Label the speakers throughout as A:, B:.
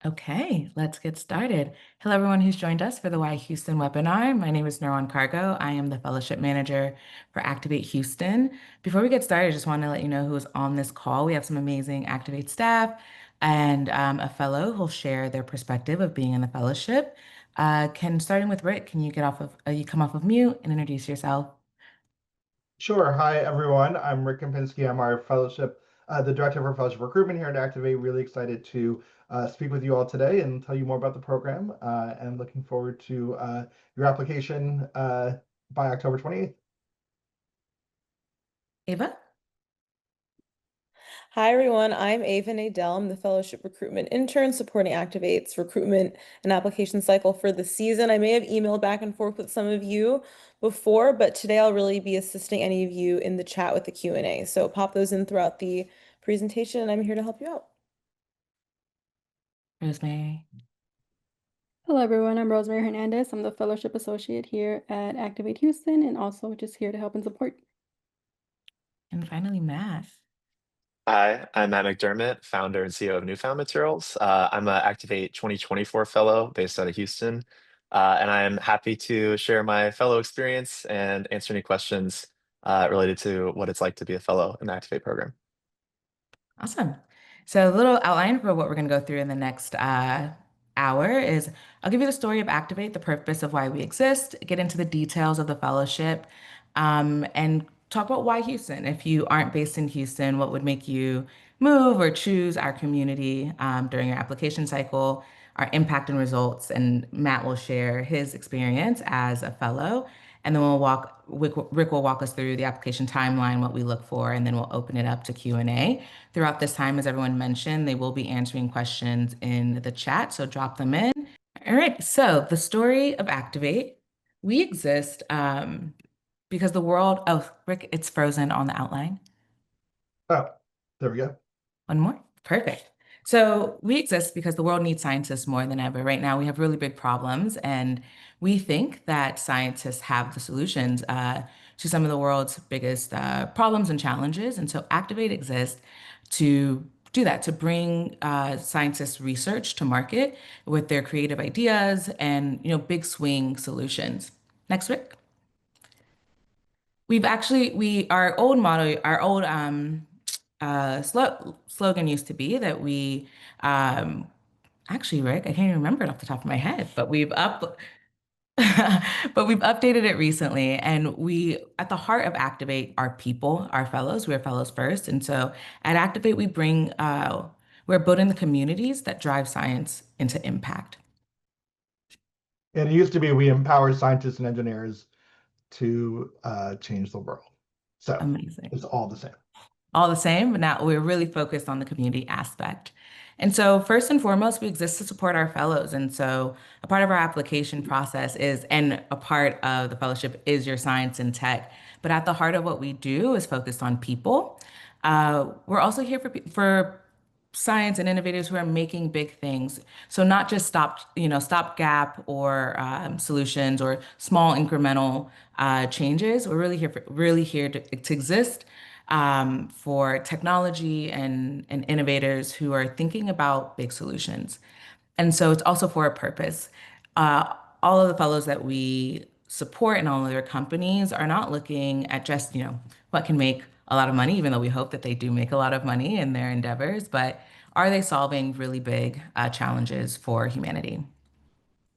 A: Okay, let's get started. Hello, everyone who's joined us for the Why Houston webinar. My name is Nirwan Cargo. I am the Fellowship Manager for Activate Houston. Before we get started, I just want to let you know who's on this call. We have some amazing Activate staff and a fellow who'll share their perspective of being in the fellowship. Starting with Rick, can you you come off of mute and introduce yourself?
B: Sure. Hi, everyone. I'm Rick Kempinski. I'm our fellowship, the director for fellowship recruitment here at Activate. Really excited to speak with you all today and tell you more about the program. And looking forward to your application by October 28th.
A: Ava?
C: Hi, everyone. I'm Ava Nadell. I'm the Fellowship Recruitment Intern supporting Activate's recruitment and application cycle for the season. I may have emailed back and forth with some of you before, but today I'll really be assisting any of you in the chat with the Q&A. So pop those in throughout the presentation, and I'm here to help you out.
A: Rosemary?
D: Hello, everyone. I'm Rosemary Hernandez. I'm the Fellowship Associate here at Activate Houston and also just here to help and support.
A: And finally, Matt.
E: Hi, I'm Matt McDermott, founder and CEO of Newfound Materials. I'm a Activate 2024 fellow based out of Houston, and I'm happy to share my fellow experience and answer any questions related to what it's like to be a fellow in the Activate program.
A: Awesome. So a little outline for what we're going to go through in the next hour is I'll give you the story of Activate, the purpose of why we exist, get into the details of the fellowship, and talk about why Houston. If you aren't based in Houston, what would make you move or choose our community during your application cycle, our impact and results, and Matt will share his experience as a fellow. And then Rick will walk us through the application timeline, what we look for, and then we'll open it up to Q&A. Throughout this time, as everyone mentioned, they will be answering questions in the chat, so drop them in. All right, so the story of Activate. We exist because oh, Rick, it's frozen on the outline.
B: Oh, there we go.
A: One more. Perfect. So we exist because the world needs scientists more than ever. Right now, we have really big problems, and we think that scientists have the solutions to some of the world's biggest problems and challenges. And so Activate exists to do that, to bring scientists' research to market with their creative ideas and big swing solutions. Next, Rick. Our old motto, our old slogan used to be that actually, Rick, I can't even remember it off the top of my head, but but we've updated it recently. And at the heart of Activate, are people, our fellows. We're fellows first. And so at Activate, we're building the communities that drive science into impact.
B: And it used to be we empower scientists and engineers to change the world. So
A: Amazing.
B: it's all the same.
A: All the same, but now we're really focused on the community aspect. And so, first and foremost, we exist to support our fellows. And so, a part of our application process and a part of the fellowship is your science and tech. But at the heart of what we do is focused on people. We're also here for science and innovators who are making big things. So not just stopgap or solutions or small incremental changes. We're really here to exist for technology and innovators who are thinking about big solutions. And so it's also for a purpose. All of the fellows that we support and all of their companies are not looking at just, what can make a lot of money, even though we hope that they do make a lot of money in their endeavors, but are they solving really big challenges for humanity?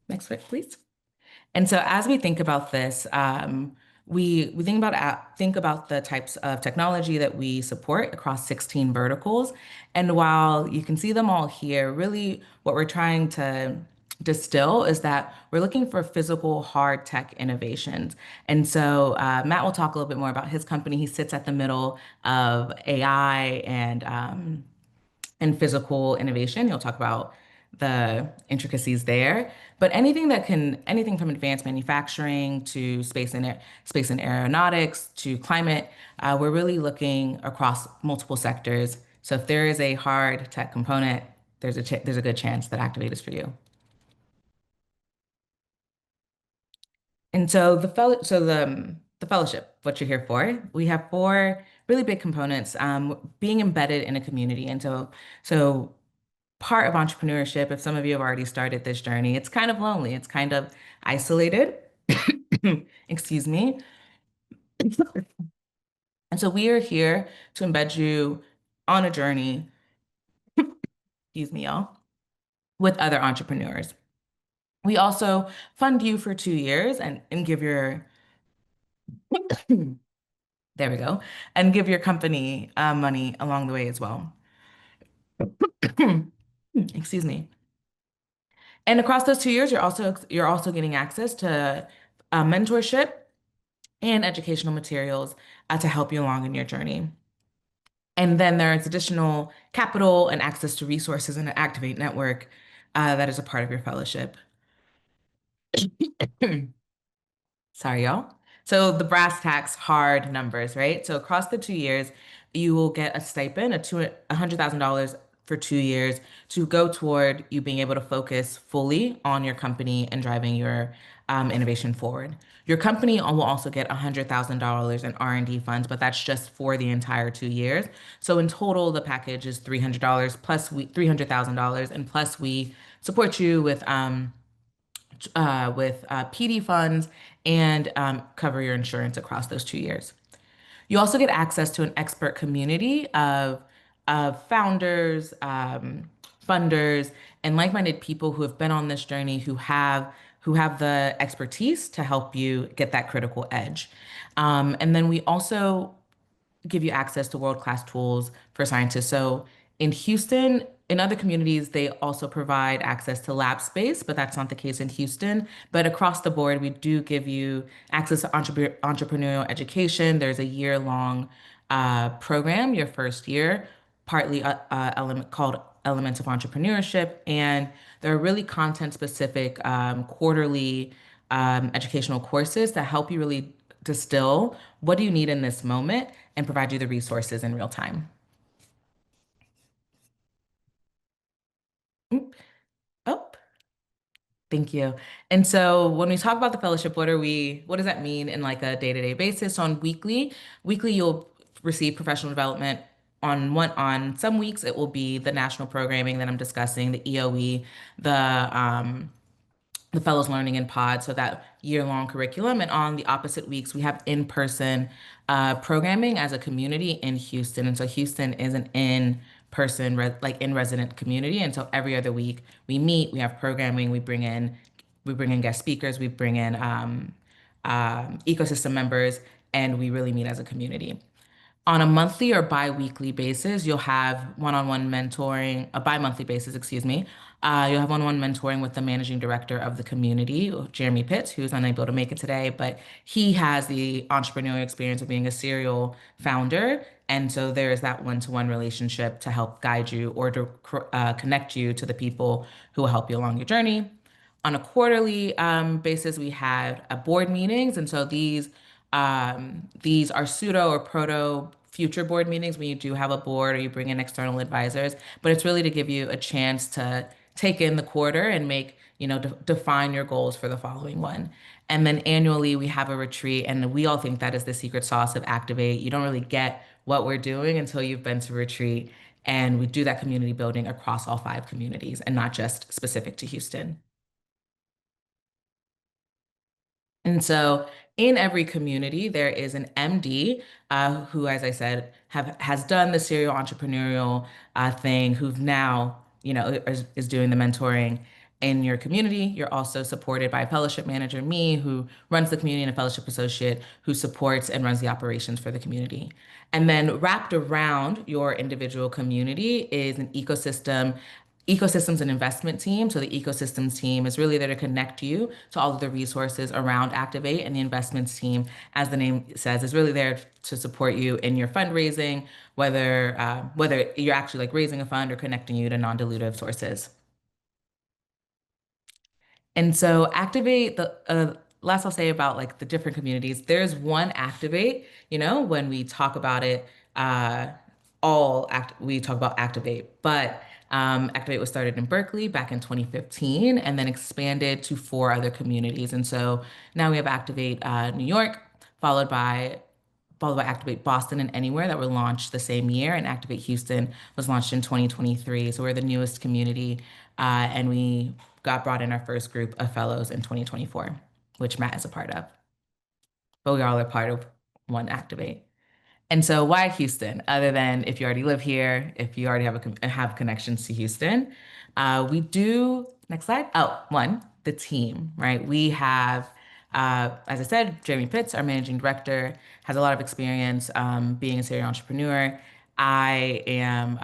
A: Next slide, please. And so as we think about this, we think about the types of technology that we support across 16 verticals. And while you can see them all here, really what we're trying to distill is that we're looking for physical hard tech innovations. And so Matt will talk a little bit more about his company. He sits at the middle of AI and physical innovation. He'll talk about the intricacies there. But anything from advanced manufacturing to space and aeronautics to climate, we're really looking across multiple sectors. So if there is a hard tech component, there's a good chance that Activate is for you. And so the fellowship, what you're here for, we have four really big components, being embedded in a community. And so part of entrepreneurship, if some of you have already started this journey, it's kind of lonely, it's kind of isolated. Excuse me. And so we are here to embed you on a journey, excuse me, y'all, with other entrepreneurs. We also fund you for 2 years and give your, there we go, and give your company money along the way as well. Excuse me. And across those 2 years, you're also getting access to mentorship and educational materials to help you along in your journey. And then there's additional capital and access to resources in an Activate network that is a part of your fellowship. Sorry, y'all. So the brass tacks, hard numbers, right? So across the 2 years, you will get a stipend, $100,000 for 2 years to go toward you being able to focus fully on your company and driving your innovation forward. Your company will also get $100,000 in R&D funds, but that's just for the entire 2 years. So in total, the package is $300 plus $300,000, and plus we support you with PD funds and cover your insurance across those 2 years. You also get access to an expert community of founders, funders, and like-minded people who have been on this journey who have the expertise to help you get that critical edge. And then we also give you access to world-class tools for scientists. So in Houston, in other communities, they also provide access to lab space, but that's not the case in Houston. But across the board, we do give you access to entrepreneurial education. There's a year-long program, your first year, partly called Elements of Entrepreneurship. And there are really content-specific quarterly educational courses that help you really distill what do you need in this moment and provide you the resources in real time. Mm. Oh, thank you. And so when we talk about the fellowship, what does that mean in like a day-to-day basis? So on weekly you'll receive professional development. On some weeks it will be the national programming that I'm discussing, the EOE, the fellows learning in pod, so that year-long curriculum. And on the opposite weeks, we have in-person programming as a community in Houston. And so Houston is an in-person, like in-resident community. And so every other week we meet, we have programming, we bring in guest speakers, we bring in ecosystem members, and we really meet as a community. On a monthly or bi-weekly basis, you'll have one-on-one mentoring, a bi-monthly basis, excuse me. You'll have one-on-one mentoring with the managing director of the community, Jeremy Pitts, who's unable to make it today, but he has the entrepreneurial experience of being a serial founder. And so there is that one-to-one relationship to help guide you or to connect you to the people who will help you along your journey. On a quarterly basis, we have board meetings, and so these are pseudo or proto future board meetings when you do have a board or you bring in external advisors, but it's really to give you a chance to take in the quarter and define your goals for the following one. And then annually, we have a retreat, and we all think that is the secret sauce of Activate. You don't really get what we're doing until you've been to retreat, and we do that community building across all 5 communities and not just specific to Houston. And so in every community, there is an MD who, as I said, has done the serial entrepreneurial thing, who've now, is doing the mentoring in your community. You're also supported by a fellowship manager, me, who runs the community, and a fellowship associate who supports and runs the operations for the community. And then wrapped around your individual community is an ecosystems and investment team. So the ecosystems team is really there to connect you to all of the resources around Activate, and the investments team, as the name says, is really there to support you in your fundraising, whether you're actually like raising a fund or connecting you to non-dilutive sources. And so Activate, the last I'll say about like the different communities, there's one Activate, when we talk about it, we talk about Activate, but Activate was started in Berkeley back in 2015 and then expanded to 4 other communities. And so now we have Activate New York, followed by followed by Activate Boston and Anywhere that were launched the same year. And Activate Houston was launched in 2023. So we're the newest community. And we got brought in our first group of fellows in 2024, which Matt is a part of. But we all are part of one Activate. And so why Houston? Other than if you already live here, if you already have connections to Houston, we do, next slide. Oh, one, the team, right? We have, as I said, Jeremy Pitts, our managing director, has a lot of experience being a serial entrepreneur. I am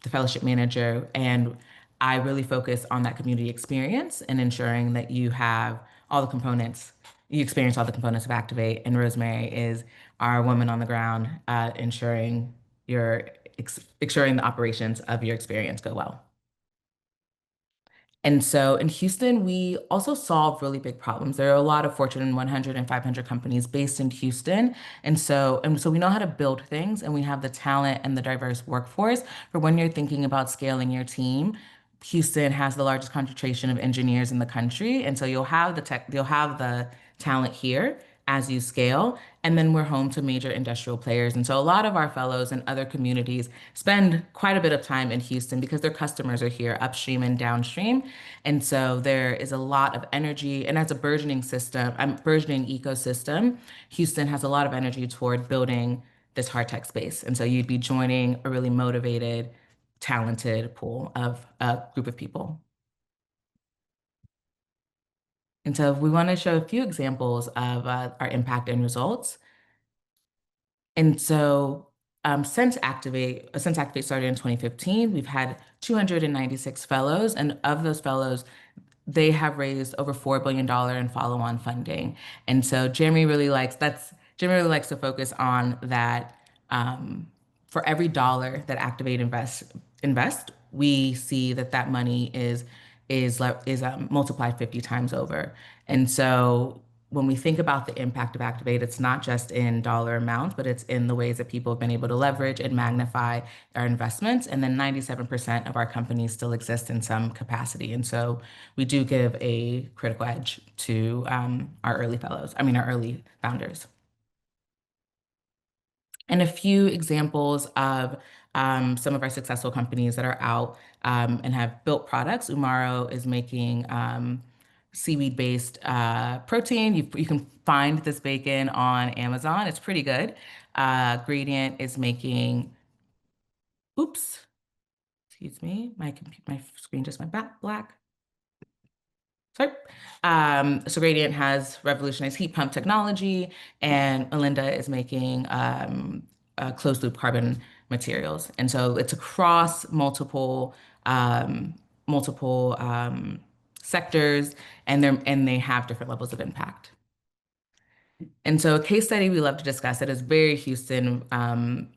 A: the fellowship manager, and I really focus on that community experience and ensuring that you have all the components, you experience all the components of Activate. And Rosemary is our woman on the ground, ensuring ensuring the operations of your experience go well. And so in Houston, we also solve really big problems. There are a lot of Fortune 100 and 500 companies based in Houston. And so we know how to build things, and we have the talent and the diverse workforce for when you're thinking about scaling your team. Houston has the largest concentration of engineers in the country. And so you'll have the talent here as you scale. And then we're home to major industrial players. And so a lot of our fellows and other communities spend quite a bit of time in Houston because their customers are here upstream and downstream. And so there is a lot of energy. And as a burgeoning ecosystem, Houston has a lot of energy toward building this hard tech space. And so you'd be joining a really motivated, talented pool of a group of people. And so we want to show a few examples of our impact and results. And so since Activate started in 2015, we've had 296 fellows, and of those fellows, they have raised over $4 billion in follow-on funding. And so Jeremy really likes to focus on that. For every dollar that Activate invest, we see that money is multiplied 50 times over. And so when we think about the impact of Activate, it's not just in dollar amounts, but it's in the ways that people have been able to leverage and magnify our investments. And then 97% of our companies still exist in some capacity. And so we do give a critical edge to our early founders. And a few examples of some of our successful companies that are out and have built products. Umaro is making seaweed-based protein. You can find this bacon on Amazon. It's pretty good. Gradient is making, oops, excuse me, my screen just went black. Sorry. So Gradient has revolutionized heat pump technology, and Melinda is making closed loop carbon materials. And so it's across multiple sectors, and they have different levels of impact. And so a case study we love to discuss that is very Houston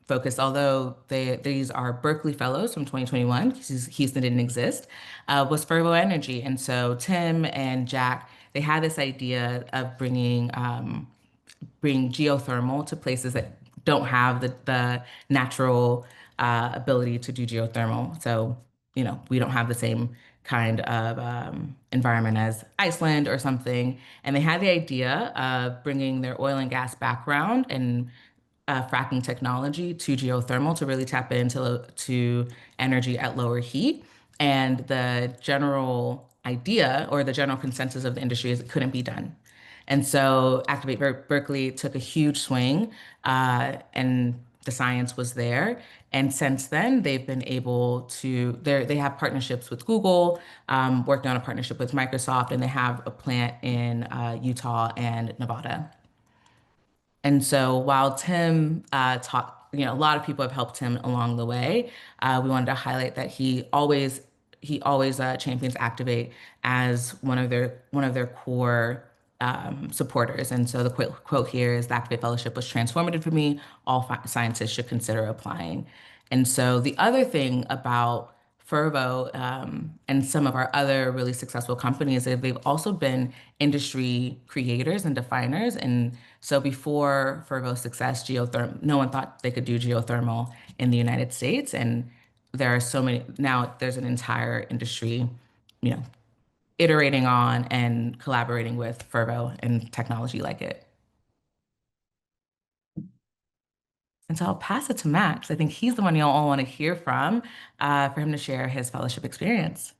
A: focused, although these are Berkeley Fellows from 2021, because Houston didn't exist, was Fervo Energy. And so Tim and Jack, they had this idea of bring geothermal to places that don't have the natural ability to do geothermal. So, we don't have the same kind of environment as Iceland or something. And they had the idea of bringing their oil and gas background and fracking technology to geothermal to really tap into to energy at lower heat. And the general idea or the general consensus of the industry is it couldn't be done. And so Activate Berkeley took a huge swing, and the science was there. And since then, they've been able to, they have partnerships with Google, working on a partnership with Microsoft, and they have a plant in Utah and Nevada. And so while Tim taught, a lot of people have helped him along the way. We wanted to highlight that he always champions Activate as one of their core supporters. And so the quote here is, "The Activate Fellowship was transformative for me. All scientists should consider applying." And so the other thing about Fervo and some of our other really successful companies is they've also been industry creators and definers. And so before Fervo's success, no one thought they could do geothermal in the United States. And there are so many, now there's an entire industry, you know, iterating on and collaborating with Fervo and technology like it. And so I'll pass it to Max. I think he's the one you'll all want to hear from for him to share his fellowship experience.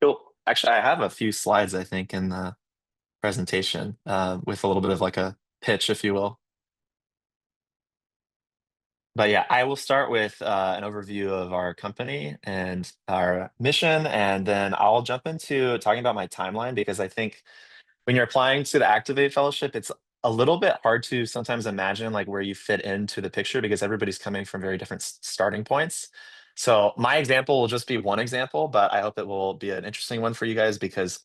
E: Cool. Actually, I have a few slides, I think, in the presentation with a little bit of like a pitch, if you will. But yeah, I will start with an overview of our company and our mission, and then I'll jump into talking about my timeline because I think when you're applying to the Activate Fellowship, it's a little bit hard to sometimes imagine like where you fit into the picture because everybody's coming from very different starting points. So my example will just be one example, but I hope it will be an interesting one for you guys because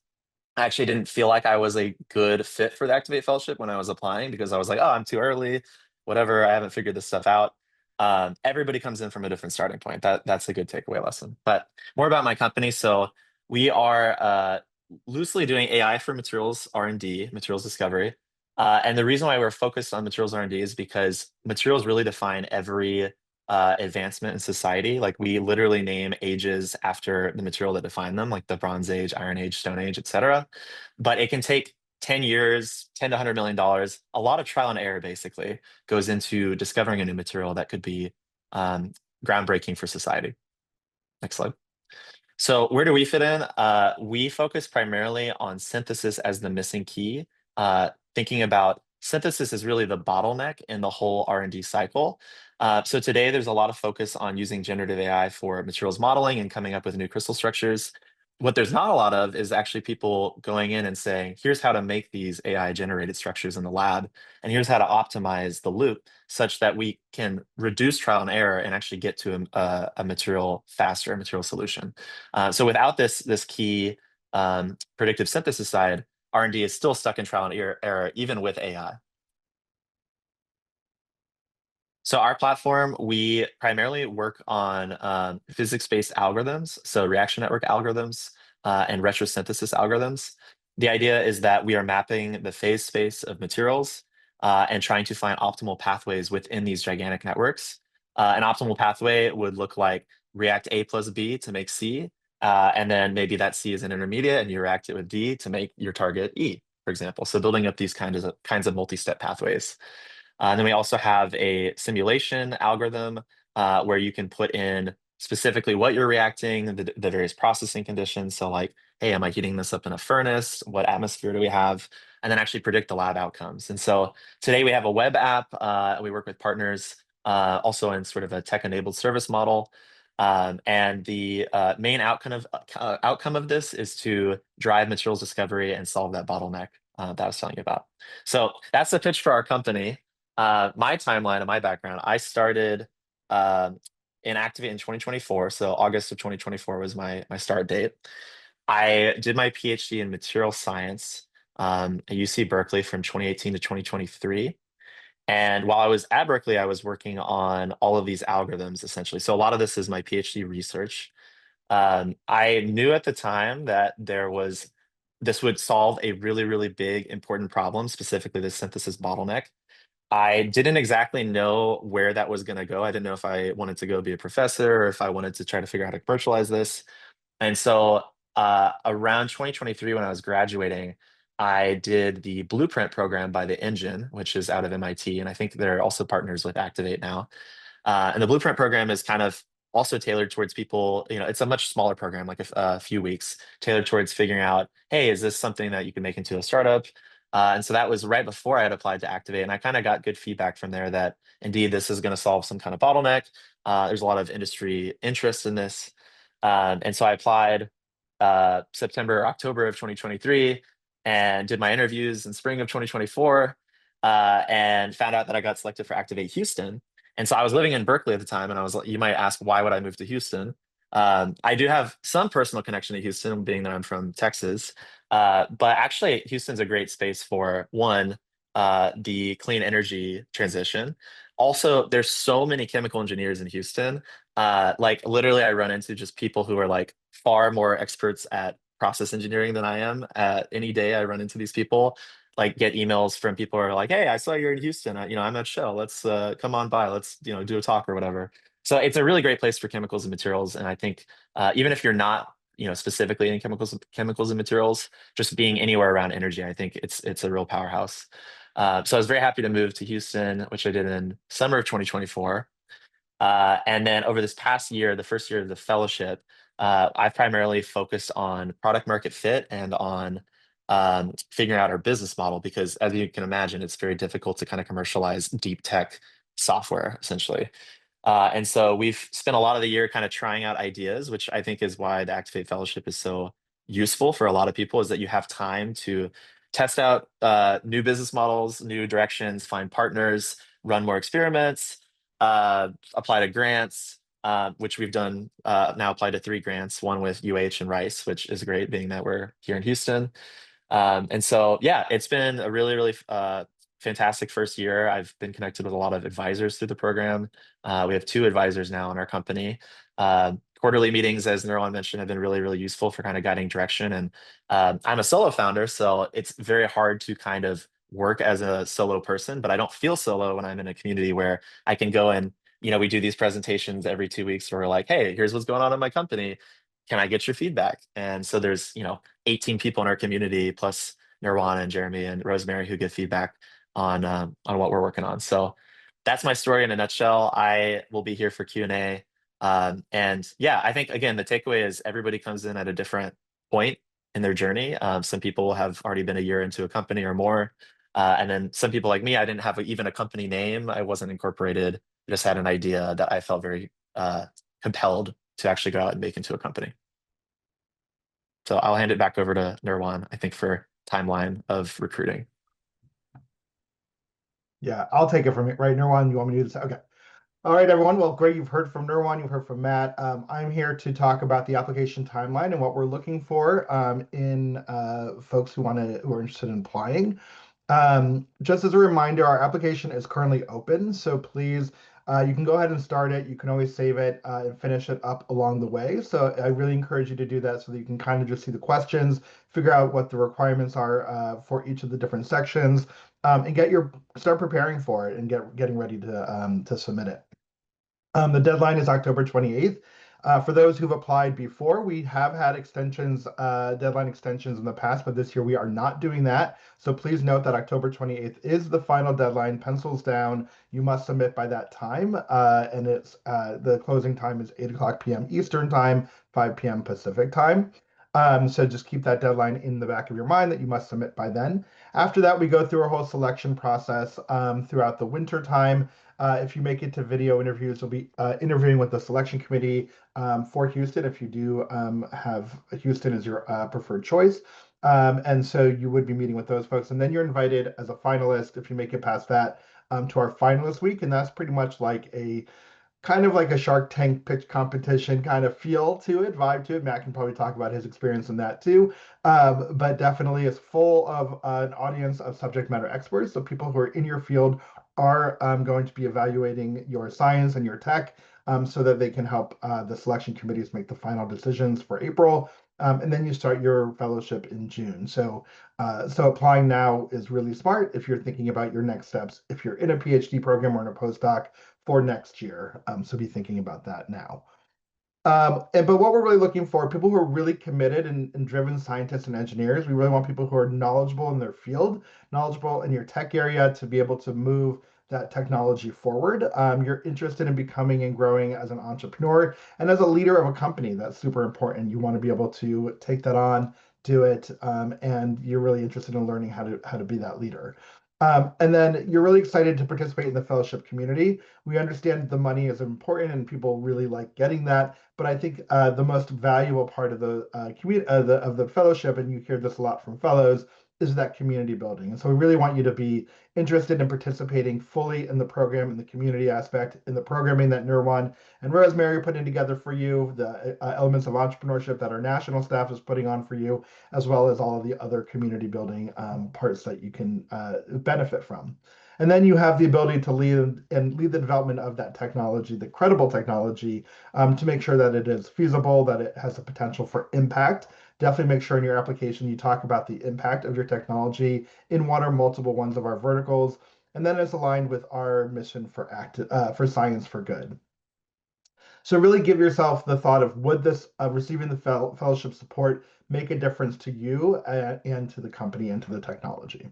E: I actually didn't feel like I was a good fit for the Activate Fellowship when I was applying because I was like, oh, I'm too early, whatever. I haven't figured this stuff out. Everybody comes in from a different starting point. That's a good takeaway lesson. But more about my company. So we are loosely doing AI for materials R&D, materials discovery. And the reason why we're focused on materials R&D is because materials really define every advancement in society. Like we literally name ages after the material that defined them, like the Bronze Age, Iron Age, Stone Age, etc. But it can take 10 years, 10 to $100 million. A lot of trial and error basically goes into discovering a new material that could be um, groundbreaking for society. Next slide. So where do we fit in? We focus primarily on synthesis as the missing key, thinking about synthesis is really the bottleneck in the whole R&D cycle. So today there's a lot of focus on using generative AI for materials modeling and coming up with new crystal structures. What there's not a lot of is actually people going in and saying, here's how to make these AI generated structures in the lab, and here's how to optimize the loop such that we can reduce trial and error and actually get to a material faster, a material solution. So without this key predictive synthesis side, R&D is still stuck in trial and error, even with AI. So our platform, we primarily work on physics-based algorithms, so reaction network algorithms and retrosynthesis algorithms. The idea is that we are mapping the phase space of materials and trying to find optimal pathways within these gigantic networks. An optimal pathway would look like react A plus B to make C, and then maybe that C is an intermediate and you react it with D to make your target E, for example. So building up these kinds of multi-step pathways. And then we also have a simulation algorithm where you can put in specifically what you're reacting, the various processing conditions. So like, hey, am I heating this up in a furnace? What atmosphere do we have? And then actually predict the lab outcomes. And so today we have a web app. We work with partners also in sort of a tech-enabled service model. And the main outcome of this is to drive materials discovery and solve that bottleneck that I was telling you about. So that's the pitch for our company. My timeline and my background, I started in Activate in 2024. So August of 2024 was my start date. I did my PhD in material science at UC Berkeley from 2018 to 2023. And while I was at Berkeley, I was working on all of these algorithms essentially. So a lot of this is my PhD research. I knew at the time that this would solve a really, really big, important problem, specifically the synthesis bottleneck. I didn't exactly know where that was going to go. I didn't know if I wanted to go be a professor or if I wanted to try to figure out how to commercialize this. And so around 2023, when I was graduating, I did the Blueprint program by the Engine, which is out of MIT. And I think they're also partners with Activate now. And the Blueprint program is kind of also tailored towards people, it's a much smaller program, like a few weeks, tailored towards figuring out, hey, is this something that you can make into a startup? And so that was right before I had applied to Activate. And I kind of got good feedback from there that indeed this is going to solve some kind of bottleneck. There's a lot of industry interest in this. And so I applied September, October of 2023 and did my interviews in spring of 2024 and found out that I got selected for Activate Houston. And so I was living in Berkeley at the time, and I was like, you might ask, why would I move to Houston? I do have some personal connection to Houston, being that I'm from Texas. But actually, Houston's a great space for one, the clean energy transition. Also, there's so many chemical engineers in Houston. Like literally, I run into just people who are like far more experts at process engineering than I am. Any day, I run into these people like get emails from people who are like, "Hey, I saw you're in Houston. I'm at Shell. Let's come on by. Let's do a talk or whatever." So it's a really great place for chemicals and materials. And I think even if you're not specifically in chemicals and materials, just being anywhere around energy, I think it's a real powerhouse. So I was very happy to move to Houston, which I did in summer of 2024. And then over this past year, the first year of the fellowship, I've primarily focused on product market fit and on figuring out our business model because, as you can imagine, it's very difficult to kind of commercialize deep tech software, essentially. And so we've spent a lot of the year kind of trying out ideas, which I think is why the Activate Fellowship is so useful for a lot of people, is that you have time to test out new business models, new directions, find partners, run more experiments, apply to grants, which we've done now applied to 3 grants, one with UH and Rice, which is great being that we're here in Houston. And so, yeah, it's been a really, really fantastic first year. I've been connected with a lot of advisors through the program. We have 2 advisors now in our company. Quarterly meetings, as Nirwan mentioned, have been really, really useful for kind of guiding direction. And I'm a solo founder, so it's very hard to kind of work as a solo person, but I don't feel solo when I'm in a community where I can go and, we do these presentations every 2 weeks where we're like, hey, here's what's going on in my company. Can I get your feedback? And so there's, 18 people in our community plus Nirwana and Jeremy and Rosemary who give feedback on what we're working on. So that's my story in a nutshell. I will be here for Q&A. And yeah, I think again the takeaway is everybody comes in at a different point in their journey. Some people have already been a year into a company or more, and then some people like me, I didn't have even a company name. I wasn't incorporated. I just had an idea that I felt very compelled to actually go out and make into a company. So I'll hand it back over to Nirwan, I think, for timeline of recruiting.
B: Yeah, I'll take it from it, right, Nirwan? You want me to do this? Okay. All right, everyone. Well, great. You've heard from Nirwan, you've heard from Matt. I'm here to talk about the application timeline and what we're looking for in folks who are interested in applying. Just as a reminder, our application is currently open, so please, you can go ahead and start it. You can always save it and finish it up along the way. So I really encourage you to do that so that you can kind of just see the questions, figure out what the requirements are for each of the different sections, and start preparing for it and getting ready to submit it. The deadline is October 28th. For those who've applied before, we have had deadline extensions in the past, but this year we are not doing that. So please note that October 28th is the final deadline. Pencils down. You must submit by that time. And the closing time is 8 p.m. Eastern time, 5 p.m. Pacific time. So just keep that deadline in the back of your mind that you must submit by then. After that, we go through a whole selection process throughout the winter time. If you make it to video interviews, you'll be interviewing with the selection committee for Houston if you do have Houston as your preferred choice. And so you would be meeting with those folks. And then you're invited as a finalist, if you make it past that, to our finalist week. And that's pretty much like kind of like a Shark Tank pitch competition kind of feel to it, vibe to it. Matt can probably talk about his experience in that too. But definitely it's full of an audience of subject matter experts. So people who are in your field are going to be evaluating your science and your tech so that they can help the selection committees make the final decisions for April. And then you start your fellowship in June. So applying now is really smart if you're thinking about your next steps, if you're in a PhD program or in a postdoc for next year. So be thinking about that now. But what we're really looking for, people who are really committed and driven scientists and engineers. We really want people who are knowledgeable in their field, knowledgeable in your tech area to be able to move that technology forward. You're interested in becoming and growing as an entrepreneur and as a leader of a company. That's super important. You want to be able to take that on, do it, and you're really interested in learning how to be that leader. And then you're really excited to participate in the fellowship community. We understand the money is important and people really like getting that, but I think the most valuable part of the community of the fellowship, and you hear this a lot from fellows, is that community building. And so we really want you to be interested in participating fully in the program, in the community aspect, in the programming that Nirwan and Rosemary are putting together for you, the elements of entrepreneurship that our national staff is putting on for you, as well as all of the other community building parts that you can benefit from. And then you have the ability to lead the development of that technology, the credible technology, to make sure that it is feasible, that it has the potential for impact. Definitely make sure in your application you talk about the impact of your technology in one or multiple ones of our verticals, and then it's aligned with our mission for science for good. So really give yourself the thought of, would this receiving the fellowship support make a difference to you and to the company and to the technology?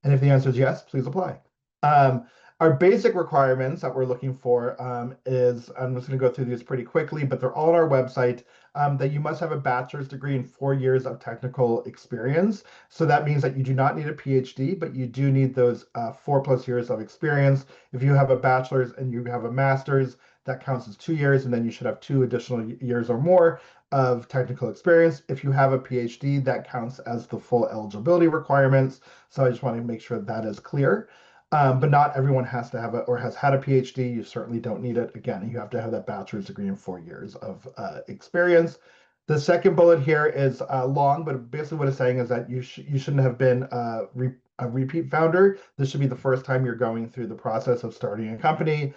B: And if the answer is yes, please apply. Um, our basic requirements that we're looking for is, I'm just going to go through these pretty quickly, but they're all on our website, that you must have a bachelor's degree and 4 years of technical experience. So that means that you do not need a PhD, but you do need those 4+ years of experience. If you have a bachelor's and you have a master's, that counts as 2 years, and then you should have 2 additional years or more of technical experience. If you have a PhD, that counts as the full eligibility requirements. So I just want to make sure that is clear. But not everyone has to have it or has had a PhD. You certainly don't need it. Again, you have to have that bachelor's degree and 4 years of experience. The second bullet here is long, but basically what it's saying is that you shouldn't have been a repeat founder. This should be the first time you're going through the process of starting a company,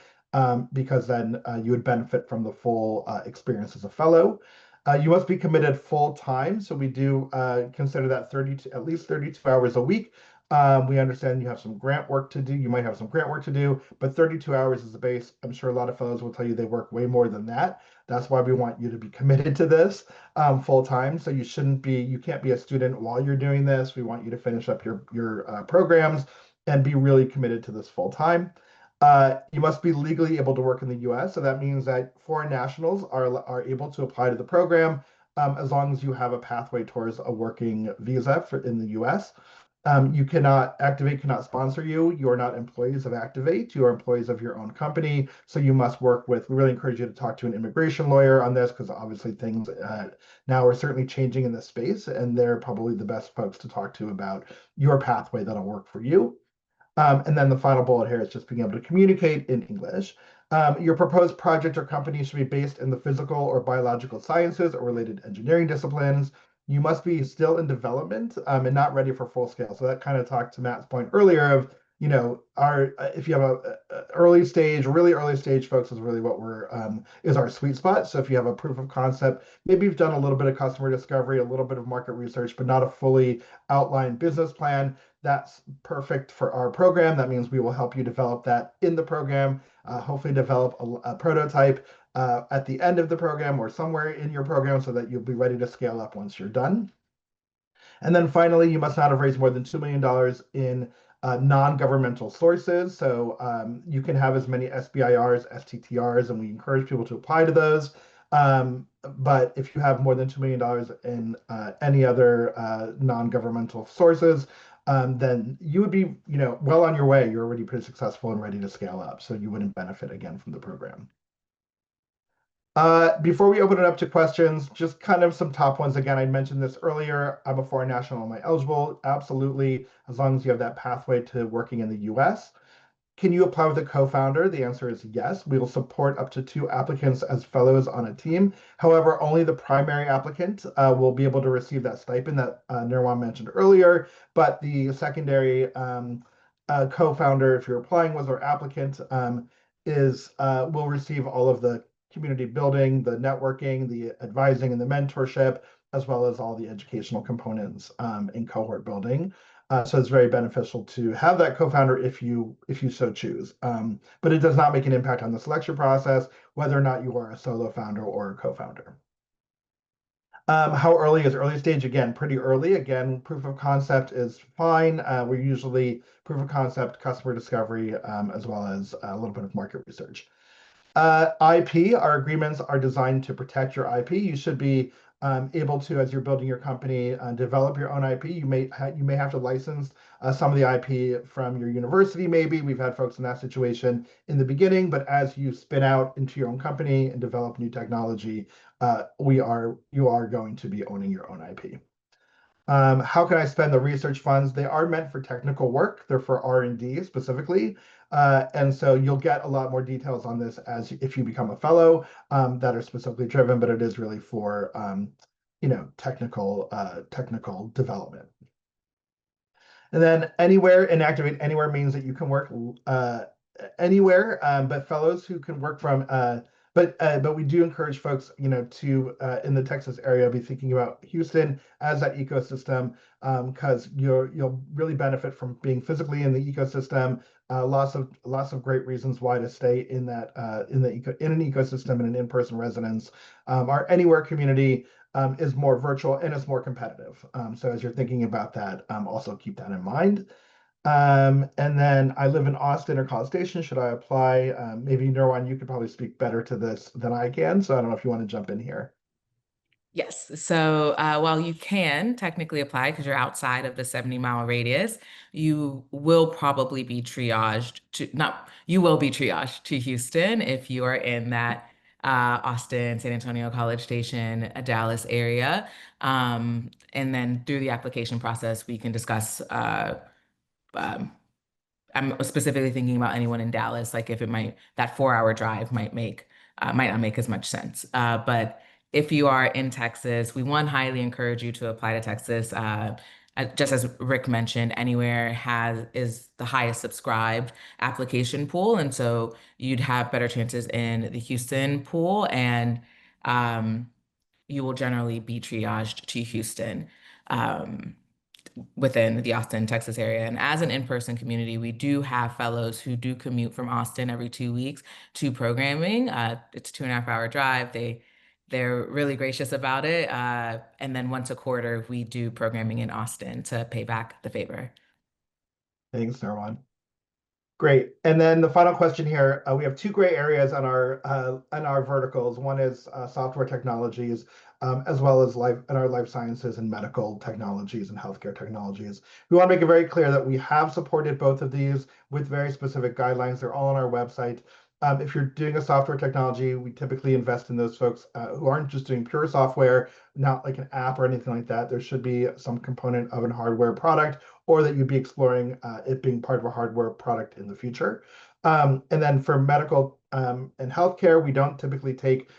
B: because then you would benefit from the full experience as a fellow. You must be committed full time. So we do consider that at least 32 hours a week. We understand you have some grant work to do. You might have some grant work to do, but 32 hours is the base. I'm sure a lot of fellows will tell you they work way more than that. That's why we want you to be committed to this full time. So you can't be a student while you're doing this. We want you to finish up your programs and be really committed to this full time. You must be legally able to work in the US. So that means that foreign nationals are able to apply to the program as long as you have a pathway towards a working visa in the US. Activate cannot sponsor you. You are not employees of Activate. You are employees of your own company. So you must work with, we really encourage you to talk to an immigration lawyer on this, because obviously things now are certainly changing in this space, and they're probably the best folks to talk to about your pathway that'll work for you. And then the final bullet here is just being able to communicate in English. Your proposed project or company should be based in the physical or biological sciences or related engineering disciplines. You must be still in development and not ready for full scale. So that kind of talked to Matt's point earlier of, if you have a early stage, really early stage folks is really what is our sweet spot. So if you have a proof of concept, maybe you've done a little bit of customer discovery, a little bit of market research, but not a fully outlined business plan, that's perfect for our program. That means we will help you develop that in the program, hopefully develop a prototype at the end of the program or somewhere in your program so that you'll be ready to scale up once you're done. And then finally, you must not have raised more than $2 million in non-governmental sources. So you can have as many SBIRs, STTRs, and we encourage people to apply to those. But if you have more than $2 million in any other non-governmental sources, then you would be, well on your way. You're already pretty successful and ready to scale up. So you wouldn't benefit again from the program. Before we open it up to questions, just kind of some top ones. Again, I mentioned this earlier. I'm a foreign national. Am I eligible? Absolutely, as long as you have that pathway to working in the US. Can you apply with a co-founder? The answer is yes. We will support up to 2 applicants as fellows on a team. However, only the primary applicant will be able to receive that stipend that Nirwan mentioned earlier, but the secondary co-founder, if you're applying with our applicant, will receive all of the community building, the networking, the advising, and the mentorship, as well as all the educational components in cohort building. So it's very beneficial to have that co-founder if you so choose. But it does not make an impact on the selection process, whether or not you are a solo founder or a co-founder. How early is early stage? Again, pretty early. Again, proof of concept is fine. We're usually proof of concept, customer discovery, as well as a little bit of market research. IP, our agreements are designed to protect your IP. You should be able to, as you're building your company, develop your own IP. You may have to license some of the IP from your university. Maybe we've had folks in that situation in the beginning, but as you spin out into your own company and develop new technology, you are going to be owning your own IP. How can I spend the research funds? They are meant for technical work. They're for R&D specifically. And so you'll get a lot more details on this if you become a fellow that are specifically driven, but it is really for technical development. And then anywhere, and Activate Anywhere means that you can work anywhere, but fellows who can work from but we do encourage folks, to in the Texas area be thinking about Houston as that ecosystem, because you'll really benefit from being physically in the ecosystem. Lots of great reasons why to stay in that in an ecosystem in an in-person residence. Our Anywhere community is more virtual and it's more competitive. So as you're thinking about that, also keep that in mind. And then I live in Austin or College Station. Should I apply? Maybe Nirwan, you could probably speak better to this than I can. So I don't know if you want to jump in here.
A: Yes. So while you can technically apply because you're outside of the 70-mile radius, you will probably be triaged to not you will be triaged to Houston if you are in that Austin, San Antonio, College Station, Dallas area. And then through the application process, we can discuss um, I'm specifically thinking about anyone in Dallas, like if it might that 4-hour drive might not make as much sense. But if you are in Texas, we one highly encourage you to apply to Texas. Just as Rick mentioned, Anywhere has is the highest subscribed application pool, and so you'd have better chances in the Houston pool, and um, you will generally be triaged to Houston. Um, Within the Austin, Texas area. And as an in-person community, we do have fellows who do commute from Austin every 2 weeks to programming. It's a 2.5-hour drive. They're really gracious about it. And then once a quarter, we do programming in Austin to pay back the favor.
B: Thanks, Nirwan. Great. And then the final question here, we have two gray areas on our verticals. One is software technologies, as well as life sciences and medical technologies and healthcare technologies. We want to make it very clear that we have supported both of these with very specific guidelines. They're all on our website. If you're doing a software technology, we typically invest in those folks who aren't just doing pure software, not like an app or anything like that. There should be some component of a hardware product, or that you'd be exploring it being part of a hardware product in the future. And then for medical and healthcare, we don't typically take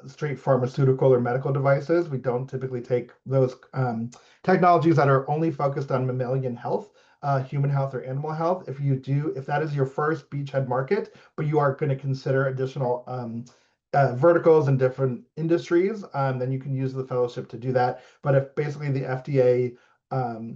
B: straight pharmaceutical or medical devices. We don't typically take those technologies that are only focused on mammalian health, human health or animal health. If that is your first beachhead market, but you are going to consider additional verticals and different industries, then you can use the fellowship to do that. But if basically the FDA,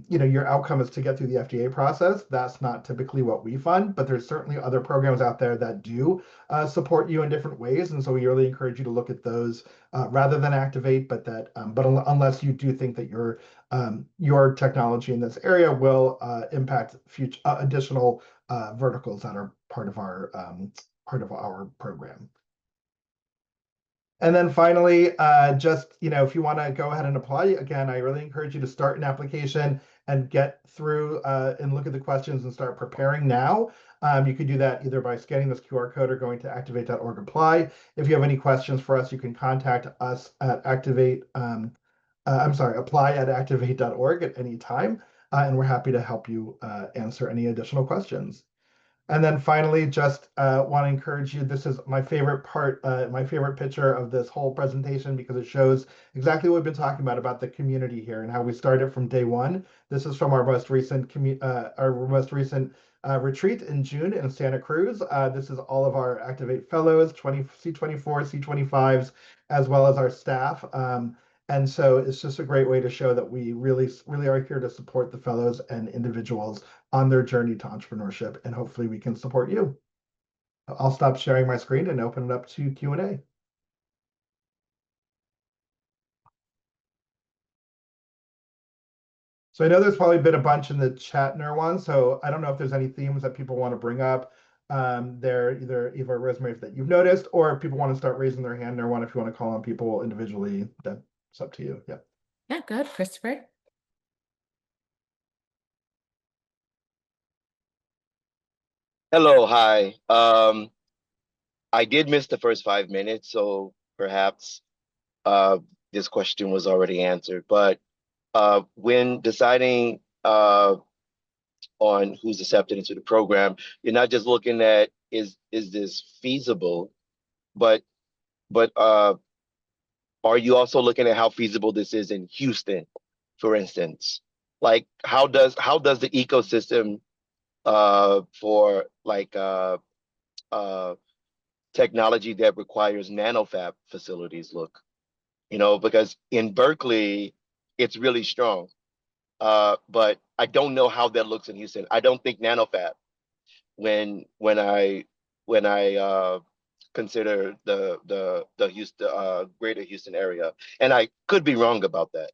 B: your outcome is to get through the FDA process, that's not typically what we fund, but there's certainly other programs out there that do support you in different ways. And so we really encourage you to look at those rather than Activate, but unless you do think that your technology in this area will impact future additional verticals that are part of our program. And then finally, if you want to go ahead and apply, again, I really encourage you to start an application and get through and look at the questions and start preparing now. You could do that either by scanning this QR code or going to activate.org apply. If you have any questions for us, you can contact us at apply at activate.org at any time, and we're happy to help you answer any additional questions. And then finally, just want to encourage you, this is my favorite part, my favorite picture of this whole presentation, because it shows exactly what we've been talking about the community here and how we started from day one. This is from our most recent retreat in June in Santa Cruz. This is all of our Activate Fellows, C24, C25s, as well as our staff. And so it's just a great way to show that we really, really are here to support the fellows and individuals on their journey to entrepreneurship, and hopefully we can support you. I'll stop sharing my screen and open it up to Q&A. So I know there's probably been a bunch in the chat, Nirwan, so I don't know if there's any themes that people want to bring up. They're either Eva or Rosemary that you've noticed, or if people want to start raising their hand, Nirwan, if you want to call on people individually, that's up to you. Yeah.
A: Yeah, good, Christopher.
F: Hello, hi. I did miss the first 5 minutes, so perhaps this question was already answered. But when deciding on who's accepted into the program, you're not just looking at is this feasible, but are you also looking at how feasible this is in Houston, for instance? Like how does the ecosystem for like technology that requires nanofab facilities look? Because in Berkeley, it's really strong. But I don't know how that looks in Houston. I don't think nanofab when I consider the Houston greater Houston area, and I could be wrong about that.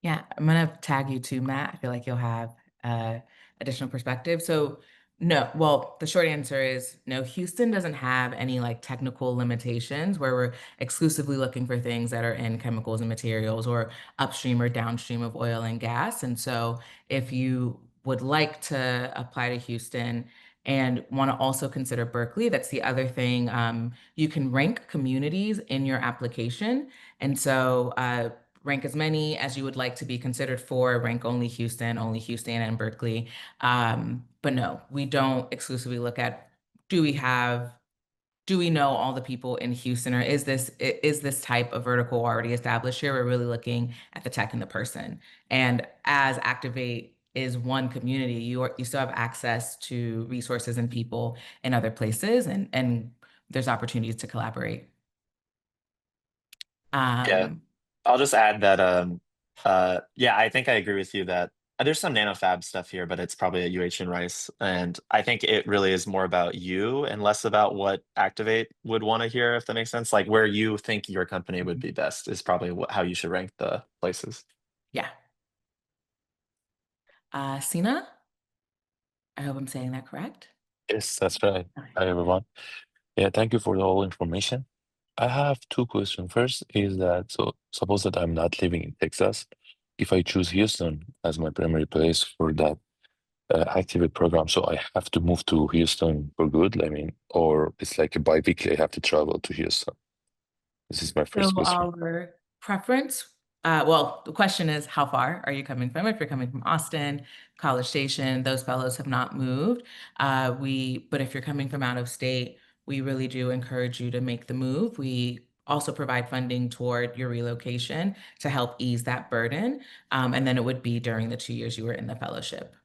A: Yeah, I'm gonna tag you too, Matt. I feel like you'll have uh, additional perspective. So, no, well, the short answer is no, Houston doesn't have any like technical limitations where we're exclusively looking for things that are in chemicals and materials or upstream or downstream of oil and gas. And so, if you would like to apply to Houston and want to also consider Berkeley, that's the other thing. You can rank communities in your application. And so, rank as many as you would like to be considered for, rank only Houston and Berkeley. But no, we don't exclusively look at do we have do we know all the people in Houston, or is this type of vertical already established here? We're really looking at the tech and the person. And as Activate is one community, you still have access to resources and people in other places, and there's opportunities to collaborate.
E: Yeah,
A: Um,
E: I'll just add that yeah, I think I agree with you that there's some nanofab stuff here, but it's probably at UH and Rice. And I think it really is more about you and less about what Activate would want to hear, if that makes sense. Like where you think your company would be best is probably how you should rank the places.
A: yeah. Sina, I hope I'm saying that correct.
G: Yes, that's right.
A: Okay.
G: Hi, everyone. Yeah, thank you for the whole information. I have two questions. First is that, so suppose that I'm not living in Texas. If I choose Houston as my primary place for that Activate program, so I have to move to Houston for good, I mean, or it's like a bi-weekly, I have to travel to Houston. This is my
A: So
G: first question.
A: our preference, well, the question is, how far are you coming from? If you're coming from Austin, College Station, those fellows have not moved. But if you're coming from out of state, we really do encourage you to make the move. We also provide funding toward your relocation to help ease that burden. And then it would be during the 2 years you were in the fellowship.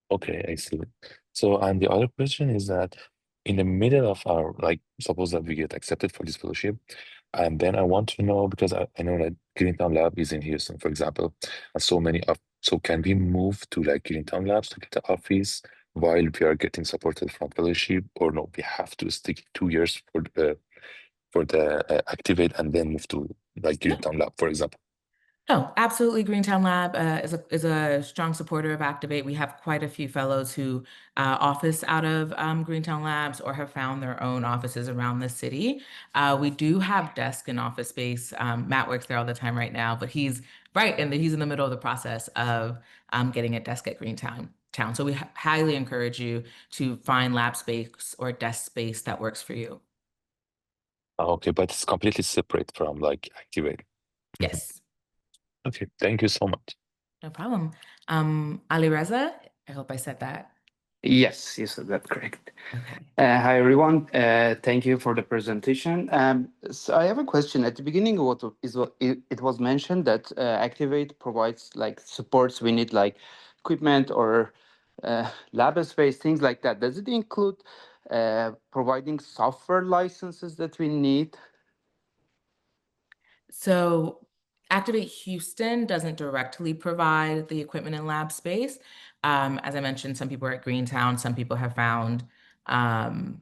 G: Okay, I see. So, and the other question is that in the middle of our, like, suppose that we get accepted for this fellowship, and then I want to know because I know that Greentown Lab is in Houston, for example, and so many of, so can we move to like Greentown Labs to get the office while we are getting supported from fellowship, or no, we have to stick 2 years for the Activate and then move to like Greentown Lab, for example.
A: Oh, absolutely. Greentown Lab is a strong supporter of Activate. We have quite a few fellows who office out of Greentown Labs or have found their own offices around the city. We do have desk and office space. Matt works there all the time right now, but he's in the middle of the process of getting a desk at Greentown Town. So we highly encourage you to find lab space or desk space that works for you.
G: Okay, but it's completely separate from like Activate. Mhm.
A: Yes,
G: Okay, thank you so much.
A: no problem. Ali Reza, I hope I said that.
H: Yes, you said that correct.
A: Okay.
H: Hi, everyone. Thank you for the presentation. So I have a question. At the beginning, what it was mentioned that Activate provides like supports we need, like equipment or lab space, things like that. Does it include providing software licenses that we need?
A: So Activate Houston doesn't directly provide the equipment and lab space. As I mentioned, some people are at Greentown, some people have found um,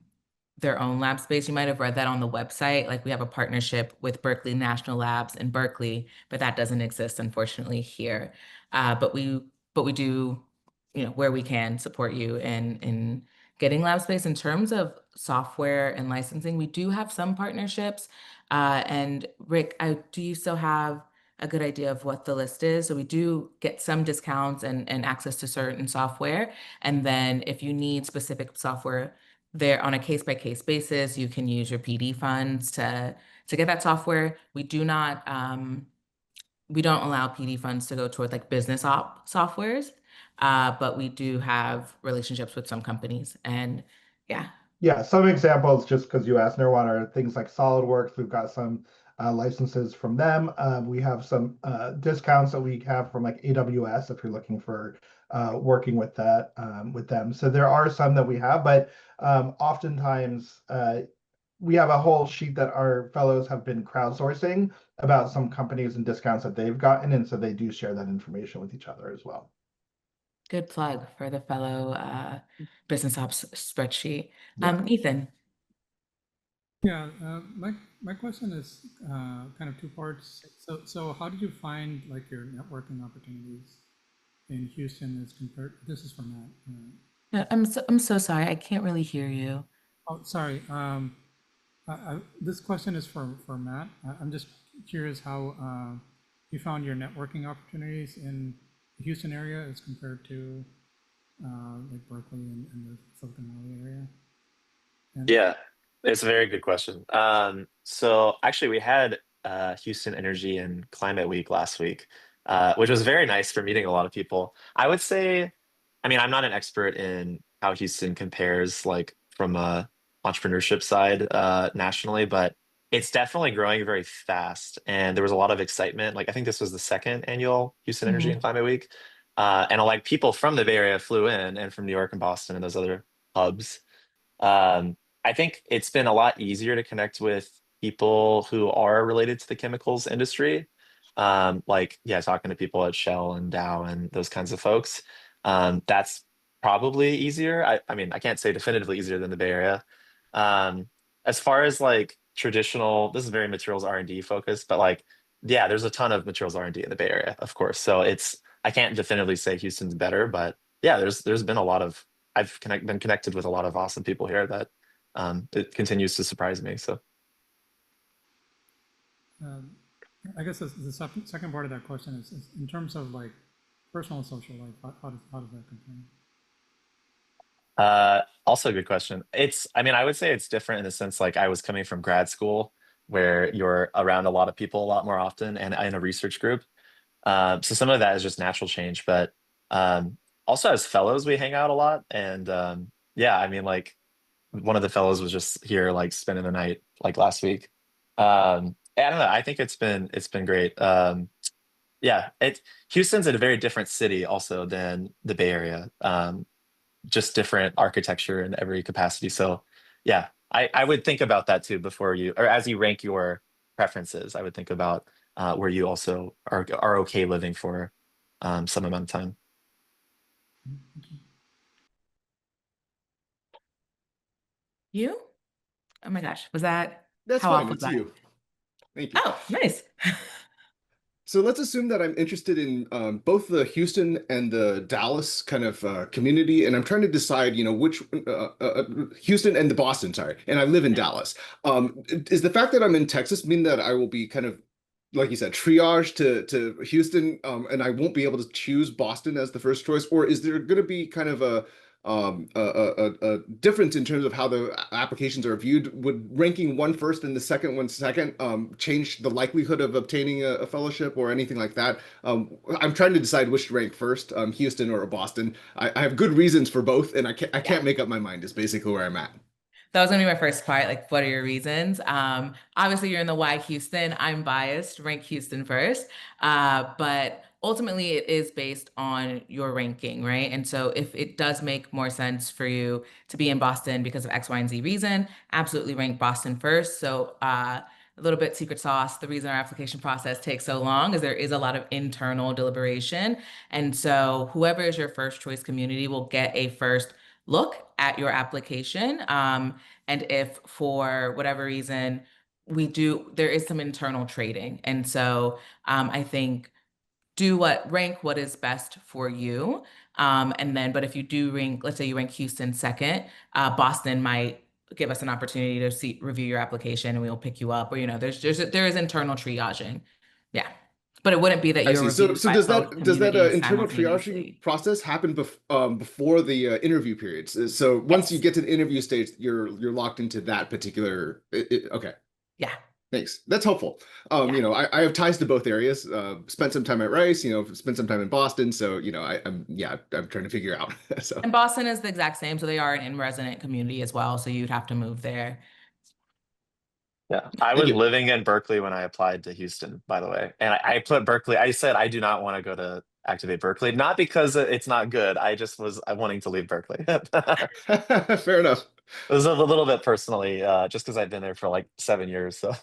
A: their own lab space. You might have read that on the website. Like we have a partnership with Berkeley National Labs in Berkeley, but that doesn't exist, unfortunately, here. But we do, where we can support you in getting lab space. In terms of software and licensing, we do have some partnerships. And Rick, do you still have a good idea of what the list is? So we do get some discounts and access to certain software. And then if you need specific software, there on a case-by-case basis, you can use your PD funds to get that software. We don't allow PD funds to go toward like business op softwares, but we do have relationships with some companies. And yeah,
B: Yeah, some examples, just because you asked Nirwan, are things like SolidWorks. We've got some licenses from them. We have some discounts that we have from like AWS if you're looking for working with that with them. So there are some that we have, but oftentimes we have a whole sheet that our fellows have been crowdsourcing about some companies and discounts that they've gotten, and so they do share that information with each other as well.
A: good plug for the fellow business ops spreadsheet.
B: Yeah.
A: Ethan.
I: Yeah, my question is kind of two parts. So how did you find like your networking opportunities in Houston as compared? This is for Matt.
A: I'm so sorry. I can't really hear you.
I: Oh, sorry. This question is for Matt. I'm just curious how you found your networking opportunities in the Houston area as compared to like Berkeley and the Silicon Valley area. And
E: Yeah, it's a very good question. So actually, we had Houston Energy and Climate Week last week, which was very nice for meeting a lot of people. I would say, I mean, I'm not an expert in how Houston compares, like from a entrepreneurship side nationally, but it's definitely growing very fast. And there was a lot of excitement. Like I think this was the second annual Houston Energy and
A: Mhm.
E: Climate Week, and like people from the Bay Area flew in, and from New York and Boston and those other hubs. Um, I think it's been a lot easier to connect with people who are related to the chemicals industry. Like, yeah, talking to people at Shell and Dow and those kinds of folks. That's probably easier. I mean, I can't say definitively easier than the Bay Area. Um, as far as like traditional, this is very materials R&D focused, but like, yeah, there's a ton of materials R&D in the Bay Area, of course. So I can't definitively say Houston's better, but yeah, there's been a lot of been connected with a lot of awesome people here that it continues to surprise me. So
I: um, I guess the second part of that question is in terms of like personal and social life. How does that compare?
E: also a good question. I mean, I would say it's different in the sense like I was coming from grad school where you're around a lot of people a lot more often and in a research group. So some of that is just natural change, but um, also as fellows, we hang out a lot. And yeah, I mean, like one of the fellows was just here like spending the night like last week. I don't know. I think it's been great. Yeah, Houston's a very different city also than the Bay Area. Just different architecture in every capacity. So yeah, I would think about that too before you or as you rank your preferences. I would think about where you also are okay living for some amount of time.
A: You? Oh my gosh, was that
J: That's
A: how
J: fine.
A: off was
J: It's
A: that?
J: you. Thank you.
A: Oh, nice.
J: So let's assume that I'm interested in both the Houston and the Dallas kind of community, and I'm trying to decide, which Houston and the Boston, sorry, and I live in Dallas. Is the fact that I'm in Texas mean that I will be kind of, like you said, triage to Houston, and I won't be able to choose Boston as the first choice, or is there going to be kind of a difference in terms of how the applications are viewed? Would ranking one first and the second one second change the likelihood of obtaining a fellowship or anything like that? I'm trying to decide which to rank first, Houston or Boston. I have good reasons for both, and I
A: Yeah.
J: can't make up my mind. Is basically where I'm at.
A: That was gonna be my first part. Like, what are your reasons? Obviously, you're in the why Houston. I'm biased, rank Houston first. But ultimately, it is based on your ranking, right? And so, if it does make more sense for you to be in Boston because of X, Y, and Z reason, absolutely rank Boston first. So, a little bit secret sauce. The reason our application process takes so long is there is a lot of internal deliberation. And so, whoever is your first choice community will get a first look at your application. And if for whatever reason there is some internal trading. And so I think rank what is best for you. But if you do rank, let's say you rank Houston second, Boston might give us an opportunity to review your application and we'll pick you up. Or, there is internal triaging. Yeah. But it wouldn't be that
J: I
A: you're
J: see. So,
A: reviewed
J: so
A: by both
J: does that
A: communities
J: internal triaging
A: simultaneously.
J: process happen before the interview periods? So once you
A: Yes.
J: get to the interview stage, you're locked into that particular. Okay,
A: Yeah.
J: thanks. That's helpful.
A: Yeah.
J: I have ties to both areas. Spent some time at Rice. Spent some time in Boston. So I'm trying to figure out. So
A: And Boston is the exact same. So they are an in-resident community as well. So you'd have to move there.
E: Yeah, I
J: thank
E: was
J: you.
E: living in Berkeley when I applied to Houston, by the way, and I put Berkeley. I said I do not want to go to Activate Berkeley, not because it's not good. I just was wanting to leave Berkeley. It
J: Fair enough.
E: was a little bit personally, just because I've been there for like 7 years. So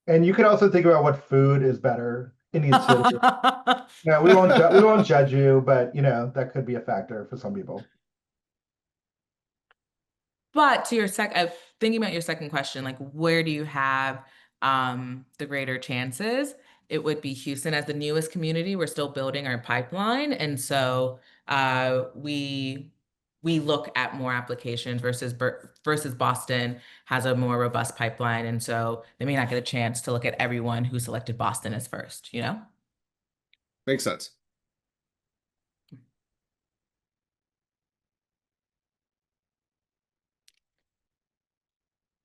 B: And you can also think about what food is better in each city. No, we won't judge you, but that could be a factor for some people.
A: But to your thinking about your second question, like where do you have the greater chances? It would be Houston as the newest community. We're still building our pipeline, and so we look at more applications versus Boston has a more robust pipeline, and so they may not get a chance to look at everyone who selected Boston as first. You know.
J: Makes sense.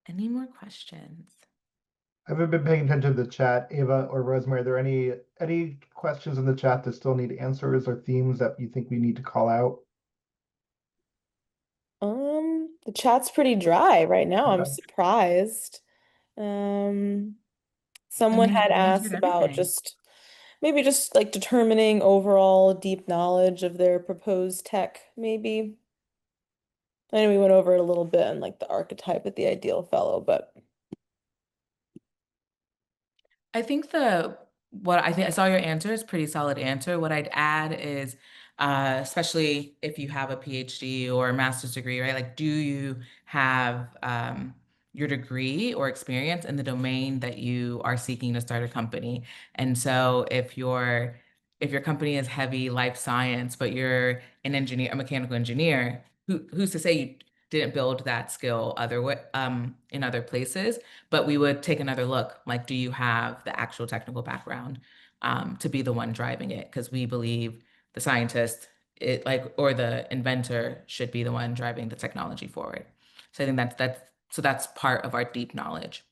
A: Any more questions?
B: I haven't been paying attention to the chat. Ava or Rosemary, are there any questions in the chat that still need answers or themes that you think we need to call out?
C: The chat's pretty dry right now. I'm
B: Okay.
C: surprised. Someone
A: means
C: had
A: we answered
C: asked about
A: everything.
C: maybe just like determining overall deep knowledge of their proposed tech, maybe. I know we went over it a little bit on like the archetype of the ideal fellow, but
A: I think I saw your answer is pretty solid answer. What I'd add is, especially if you have a PhD or a master's degree, right? Like, do you have your degree or experience in the domain that you are seeking to start a company? And so if your company is heavy life science, but you're an engineer, a mechanical engineer, who's to say you didn't build that skill in other places? But we would take another look, like, do you have the actual technical background to be the one driving it? Because we believe the scientist, or the inventor should be the one driving the technology forward. So I think that's part of our deep knowledge.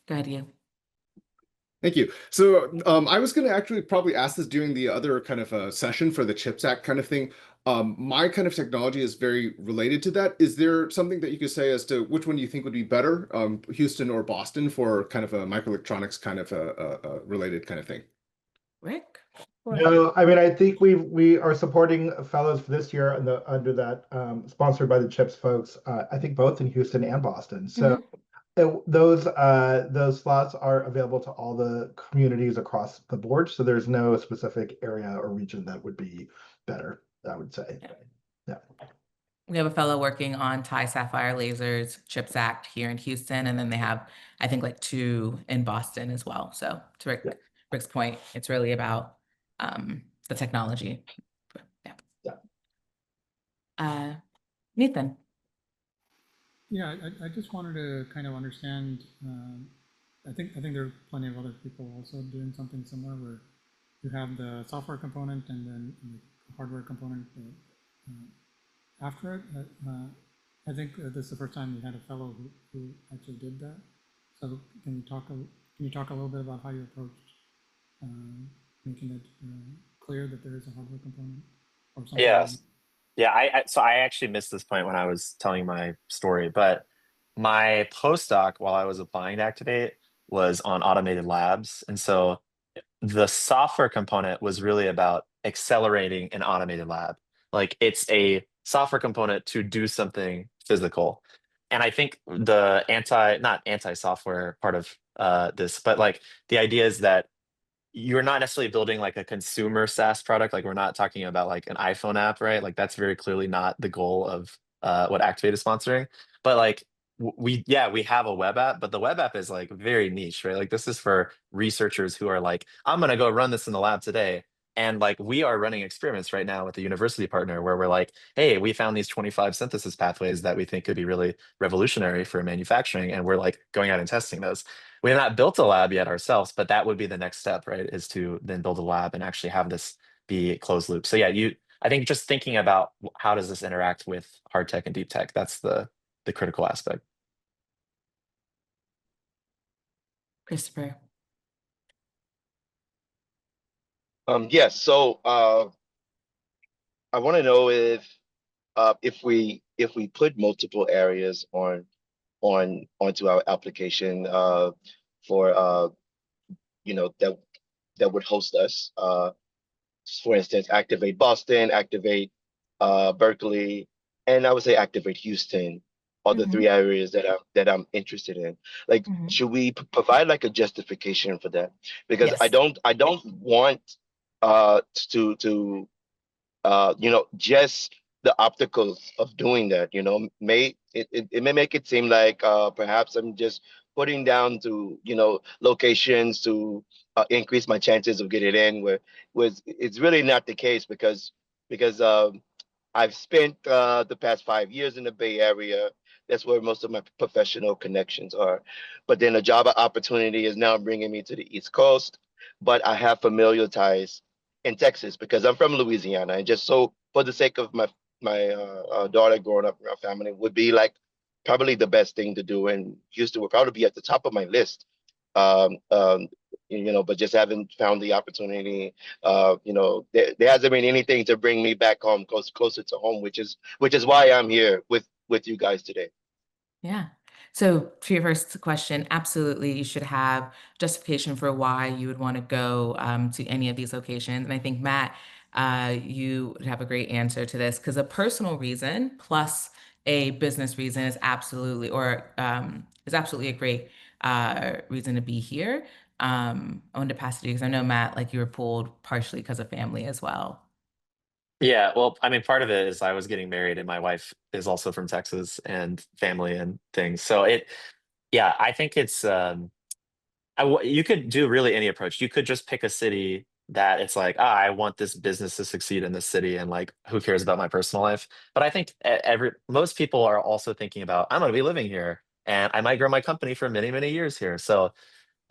A: Go ahead, you.
J: Thank you. So I was going to actually probably ask this during the other kind of session for the CHIPS Act kind of thing. My kind of technology is very related to that. Is there something that you could say as to which one you think would be better, Houston or Boston, for kind of a microelectronics kind of a related kind of thing?
A: Rick?
B: No, I mean, I think we are supporting fellows for this year under that sponsored by the CHIPS folks. I think both in Houston and Boston. So those slots are available to all the communities across the board. So there's no specific area or region that would be better, I would say. Yeah.
A: We have a fellow working on Thai Sapphire Lasers CHIPS Act here in Houston, and then they have, I think, like 2 in Boston as well. So to Rick's point, it's really about the technology. Yeah. Nathan.
I: Yeah, I just wanted to kind of understand. I think there are plenty of other people also doing something similar, where you have the software component and then the hardware component after it. I think this is the first time we had a fellow who actually did that. So can you talk a little bit about how you approached making it clear that there is a hardware component or something?
E: Yes. Yeah, so I actually missed this point when I was telling my story, but my postdoc while I was applying to Activate was on automated labs. And so the software component was really about accelerating an automated lab. Like, it's a software component to do something physical. And I think the not anti-software part of this, but like the idea is that you're not necessarily building like a consumer SaaS product. Like, we're not talking about like an iPhone app, right? Like, that's very clearly not the goal of what Activate is sponsoring. But like, we have a web app, but the web app is like very niche, right? Like, this is for researchers who are like, I'm gonna go run this in the lab today. And like, we are running experiments right now with a university partner where we're like, hey, we found these 25 synthesis pathways that we think could be really revolutionary for manufacturing, and we're like going out and testing those. We have not built a lab yet ourselves, but that would be the next step, right? Is to then build a lab and actually have this be closed loop. So yeah, I think just thinking about how does this interact with hard tech and deep tech, that's the critical aspect.
A: Christopher.
F: Yes. So I want to know if we put multiple areas onto our application for that would host us. For instance, Activate Boston, Activate Berkeley, and I would say Activate Houston are the 3 areas that I'm interested in. Like, should we provide like a justification for that? Because
A: Yes.
F: I don't want to just the obstacles of doing that. It may make it seem like perhaps I'm just putting down to locations to increase my chances of getting in. Where was it's really not the case because I've spent the past 5 years in the Bay Area. That's where most of my professional connections are. But then a job opportunity is now bringing me to the East Coast. But I have familial ties in Texas because I'm from Louisiana. And just so for the sake of my daughter growing up in our family would be like probably the best thing to do. And Houston would probably be at the top of my list. Um, um, but just haven't found the opportunity. There hasn't been anything to bring me back home, closer to home, which is why I'm here with you guys today.
A: Yeah. So to your first question, absolutely, you should have justification for why you would want to go to any of these locations. And I think, Matt, you would have a great answer to this because a personal reason plus a business reason is absolutely a great reason to be here. I wanted to pass it to you because I know, Matt, like you were pulled partially because of family as well.
E: Yeah, well, I mean, part of it is I was getting married and my wife is also from Texas and family and things. So yeah, I think it's, you could do really any approach. You could just pick a city that it's like, I want this business to succeed in this city, and like, who cares about my personal life? But I think most people are also thinking about, I'm going to be living here, and I might grow my company for many, many years here. So,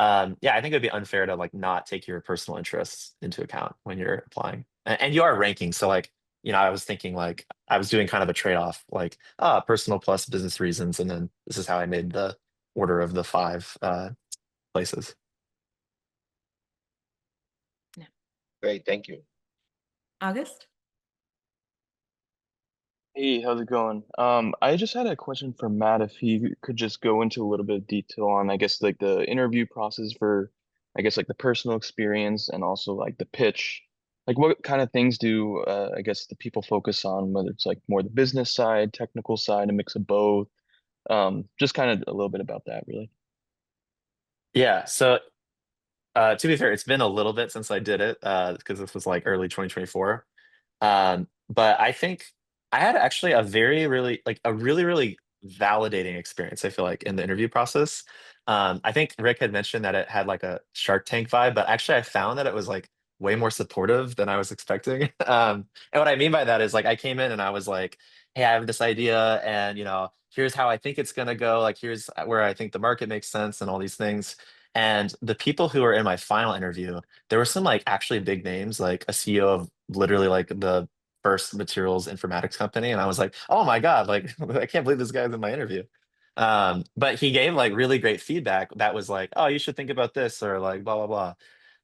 E: yeah, I think it would be unfair to like not take your personal interests into account when you're applying. And you are ranking, so like, I was thinking like I was doing kind of a trade-off, like personal plus business reasons, and then this is how I made the order of the five places.
A: Yeah.
F: Great, thank you.
A: August?
K: Hey, how's it going? I just had a question for Matt, if he could just go into a little bit of detail on, I guess, like the interview process for, I guess, like the personal experience and also like the pitch. Like, what kind of things do, I guess, the people focus on, whether it's like more the business side, technical side, a mix of both? Just kind of a little bit about that, really.
E: Yeah, so to be fair, it's been a little bit since I did it because this was like early 2024. But I think I had actually a really, really validating experience, I feel like, in the interview process. I think Rick had mentioned that it had like a Shark Tank vibe, but actually I found that it was like way more supportive than I was expecting. And what I mean by that is like I came in and I was like, hey, I have this idea and here's how I think it's gonna go. Like here's where I think the market makes sense and all these things. And the people who were in my final interview, there were some like actually big names, like a CEO of literally like the first materials informatics company. And I was like, oh my God, like I can't believe this guy's in my interview. But he gave like really great feedback that was like, oh, you should think about this or like blah, blah,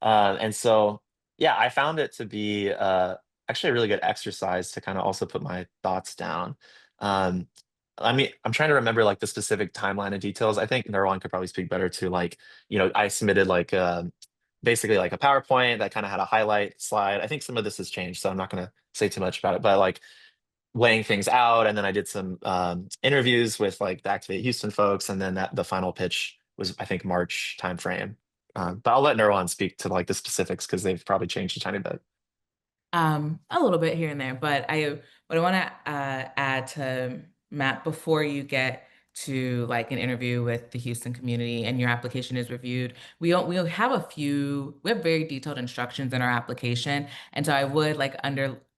E: blah. And so, yeah, I found it to be actually a really good exercise to kind of also put my thoughts down. Um, I mean, I'm trying to remember like the specific timeline and details. I think Nirwan could probably speak better to like, I submitted like basically like a PowerPoint that kind of had a highlight slide. I think some of this has changed, so I'm not going to say too much about it, but like laying things out. And then I did some interviews with like the Activate Houston folks. And then the final pitch was, I think, March timeframe. But I'll let Nirwan speak to like the specifics because they've probably changed a tiny bit.
A: A little bit here and there, but what I want to add to Matt before you get to like an interview with the Houston community and your application is reviewed, we have very detailed instructions in our application, and so I would like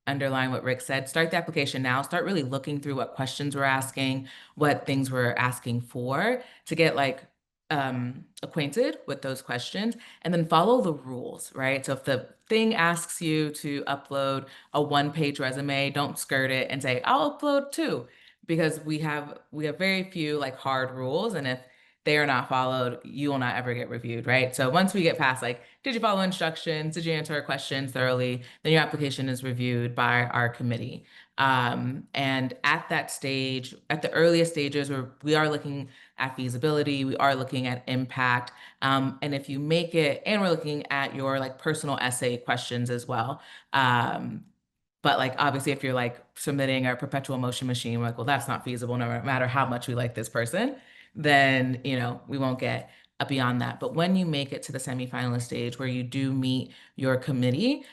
A: underline what Rick said. Start the application now. Start really looking through what questions we're asking, what things we're asking for to get like acquainted with those questions and then follow the rules, right? So if the thing asks you to upload a one-page resume, don't skirt it and say, I'll upload two, because we have very few like hard rules. And if they are not followed, you will not ever get reviewed, right? So once we get past like, did you follow instructions? Did you answer our questions thoroughly? Then your application is reviewed by our committee. And at that stage, at the earliest stages where we are looking at feasibility, we are looking at impact. And if you make it, and we're looking at your like personal essay questions as well. But like obviously if you're like submitting a perpetual motion machine, we're like, well, that's not feasible no matter how much we like this person, then we won't get beyond that. But when you make it to the semifinalist stage where you do meet your committee,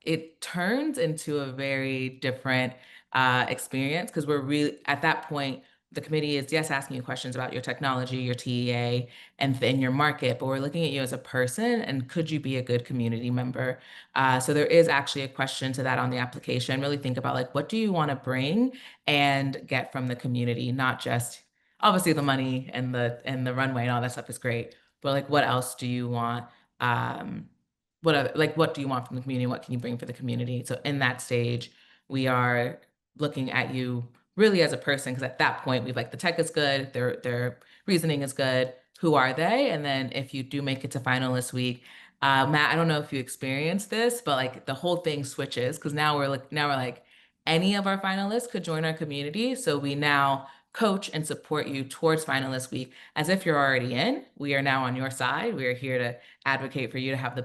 A: it turns into a very different experience, because we're really at that point. The committee is, yes, asking you questions about your technology, your TEA, and then your market, but we're looking at you as a person and could you be a good community member? So there is actually a question to that on the application. Really think about like, what do you want to bring and get from the community, not just obviously the money and the runway and all that stuff is great, but like, what else do you want? Um, what do you want from the community? What can you bring for the community? So in that stage, we are looking at you really as a person, because at that point we've like the tech is good, their reasoning is good. Who are they? And then if you do make it to finalist week, Matt, I don't know if you experienced this, but like the whole thing switches because now we're like any of our finalists could join our community. So we now coach and support you towards finalist week as if you're already in. We are now on your side. We are here to advocate for you to have the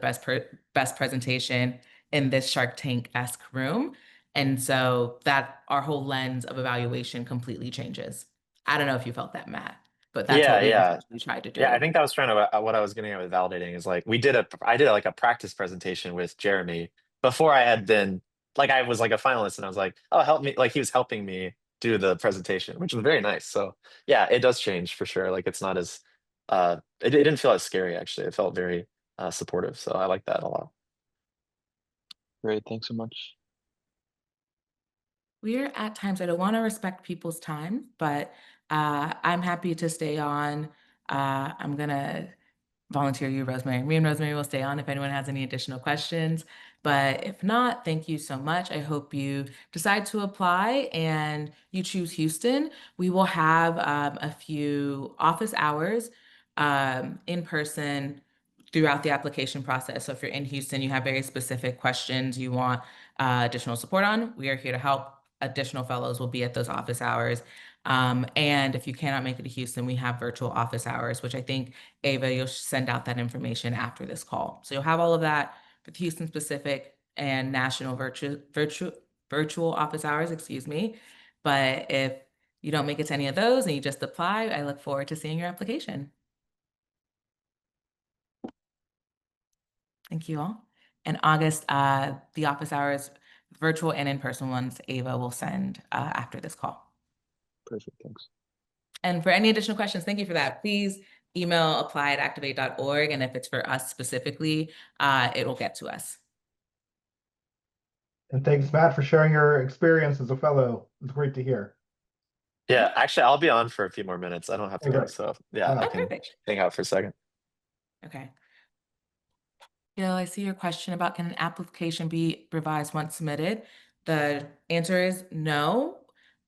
A: best presentation in this Shark Tank-esque room. And so that our whole lens of evaluation completely changes. I don't know if you felt that, Matt, but that's
E: Yeah,
A: what we
E: yeah.
A: intentionally tried to
E: Yeah, I
A: do.
E: think that was trying to what I was getting at with validating is like I did like a practice presentation with Jeremy before I had been like I was like a finalist and I was like, oh, help me, like he was helping me do the presentation, which was very nice. So yeah, it does change for sure. Like it's not as it didn't feel as scary actually. It felt very supportive. So I like that a lot.
K: Great, thanks so much.
A: We're at times, I don't want to respect people's time, but I'm happy to stay on. I'm gonna volunteer you, Rosemary. Me and Rosemary will stay on if anyone has any additional questions. But if not, thank you so much. I hope you decide to apply and you choose Houston. We will have a few office hours in person throughout the application process. So if you're in Houston, you have very specific questions you want additional support on, we are here to help. Additional fellows will be at those office hours. And if you cannot make it to Houston, we have virtual office hours, which I think Ava, you'll send out that information after this call. So you'll have all of that with Houston specific and national virtual office hours, excuse me. But if you don't make it to any of those and you just apply, I look forward to seeing your application. Thank you all. In August, the office hours, virtual and in-person ones, Ava will send after this call.
K: Perfect, thanks.
A: And for any additional questions, thank you for that. Please email apply@activate.org. And if it's for us specifically, it will get to us.
B: And thanks, Matt, for sharing your experience as a fellow. It's great to hear.
E: Yeah, actually I'll be on for a few more minutes. I don't have to
B: Oh,
E: go.
B: great.
E: So yeah, I
A: Oh,
E: can
A: perfect.
E: hang out for a second.
A: Okay. Gil, I see your question about can an application be revised once submitted? The answer is no,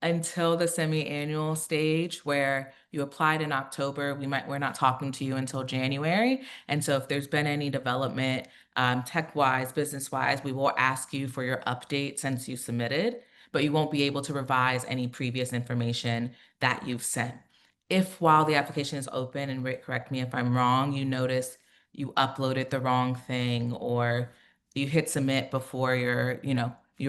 A: until the semi-annual stage where you applied in October. We're not talking to you until January. And so if there's been any development, tech-wise, business-wise, we will ask you for your update since you submitted, but you won't be able to revise any previous information that you've sent. If while the application is open, and Rick, correct me if I'm wrong, you notice you uploaded the wrong thing or you hit submit before you're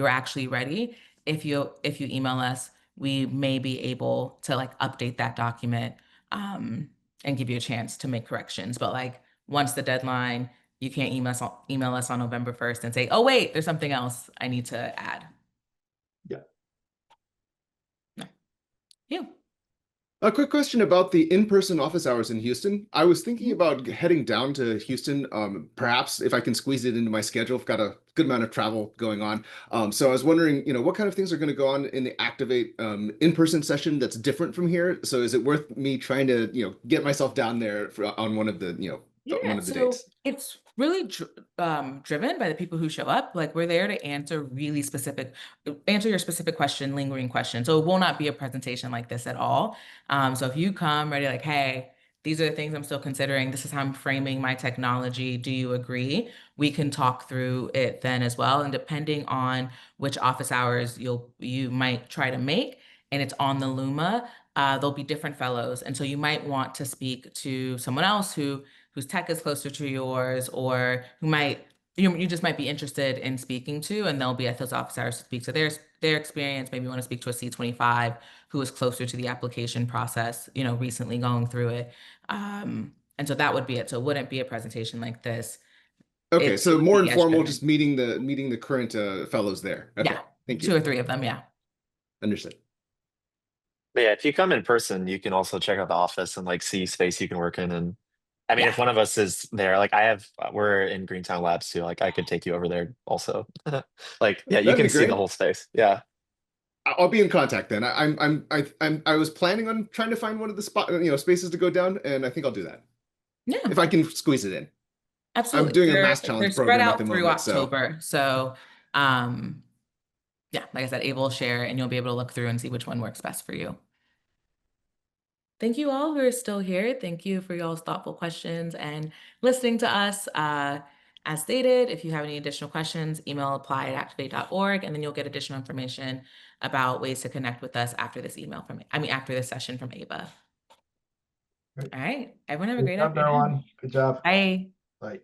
A: actually ready, if you email us, we may be able to like update that document and give you a chance to make corrections. But like once the deadline, you can't email us on November 1st and say, oh wait, there's something else I need to add.
B: Yeah.
A: No. You.
J: A quick question about the in-person office hours in Houston. I was thinking about heading down to Houston, perhaps if I can squeeze it into my schedule. I've got a good amount of travel going on. So I was wondering, what kind of things are going to go on in the Activate in-person session that's different from here? So is it worth me trying to, get myself down there on one of the, one
A: Yeah,
J: of the
A: so
J: dates?
A: it's really driven by the people who show up. Like we're there to answer your specific question, lingering question. So it will not be a presentation like this at all. So if you come ready, like, hey, these are the things I'm still considering. This is how I'm framing my technology. Do you agree? We can talk through it then as well. And depending on which office hours you might try to make, and it's on the Luma, there'll be different fellows. And so you might want to speak to someone else whose tech is closer to yours, or who you just might be interested in speaking to, and they'll be at those office hours to speak to their experience. Maybe you want to speak to a C25 who is closer to the application process, recently going through it. And so that would be it. So it wouldn't be a presentation like this.
J: Okay,
A: It
J: so
A: would
J: more
A: be as
J: informal,
A: driven.
J: just meeting the current fellows there. Okay,
A: Yeah,
J: thank
A: two
J: you.
A: or three of them, yeah.
J: Understood.
E: But yeah, if you come in person, you can also check out the office and like see space you can work in. And I mean,
A: Yeah.
E: if one of us is there, like we're in Greentown Labs too. Like I could take you over there also. Like, yeah, you
J: That'd
E: can
J: be
E: see the
J: great.
E: whole space. Yeah.
J: I'll be in contact then. I was planning on trying to find one of the spaces to go down, and I think I'll do that
A: Yeah,
J: if I can squeeze it in. I'm
A: absolutely.
J: doing a
A: They're
J: mass challenge
A: spread
J: program at the
A: out through
J: moment, so
A: October. So, yeah, like I said, Ava will share and you'll be able to look through and see which one works best for you. Thank you all who are still here. Thank you for y'all's thoughtful questions and listening to us. As stated, if you have any additional questions, email apply@activate.org, and then you'll get additional information about ways to connect with us after this after this session from Ava.
B: Great.
A: All right, everyone have a
B: Good
A: great
B: job,
A: afternoon.
B: everyone. Good job.
A: Bye.
B: Bye.